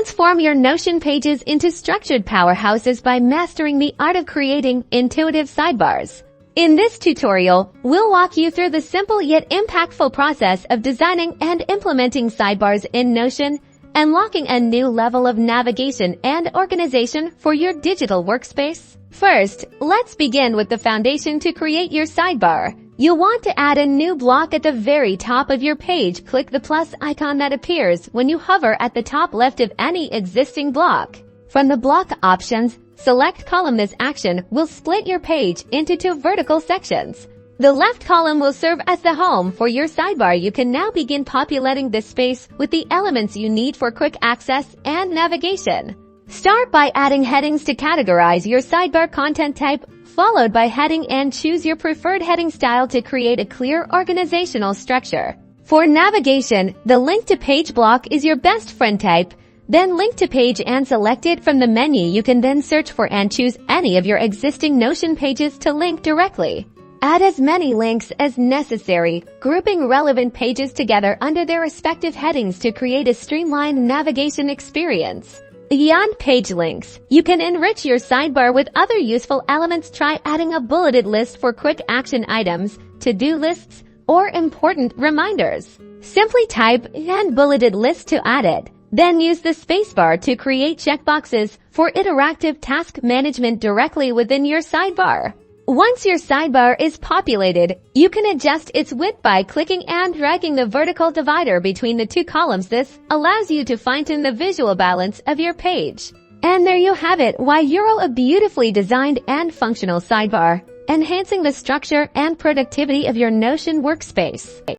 Transform your Notion pages into structured powerhouses by mastering the art of creating intuitive sidebars. In this tutorial, we'll walk you through the simple yet impactful process of designing and implementing sidebars in Notion, unlocking a new level of navigation and organization for your digital workspace. First, let's begin with the foundation to create your sidebar. You'll want to add a new block at the very top of your page. Click the plus icon that appears when you hover at the top left of any existing block. From the block options, select column. This action will split your page into two vertical sections. The left column will serve as the home for your sidebar. You can now begin populating this space with the elements you need for quick access and navigation. Start by adding headings to categorize your sidebar content type, followed by heading, and choose your preferred heading style to create a clear organizational structure. For navigation, the link to page block is your best friend. Type then link to page and select it from the menu. You can then search for and choose any of your existing Notion pages to link directly. Add as many links as necessary, grouping relevant pages together under their respective headings to create a streamlined navigation experience. Beyond page links, you can enrich your sidebar with other useful elements. Try adding a bulleted list for quick action items, to-do lists, or important reminders. Simply type and bulleted list to add it. Then use the spacebar to create checkboxes for interactive task management directly within your sidebar. Once your sidebar is populated, you can adjust its width by clicking and dragging the vertical divider between the two columns. This allows you to fine-tune the visual balance of your page. And there you have it. Why you're a beautifully designed and functional sidebar, enhancing the structure and productivity of your Notion workspace.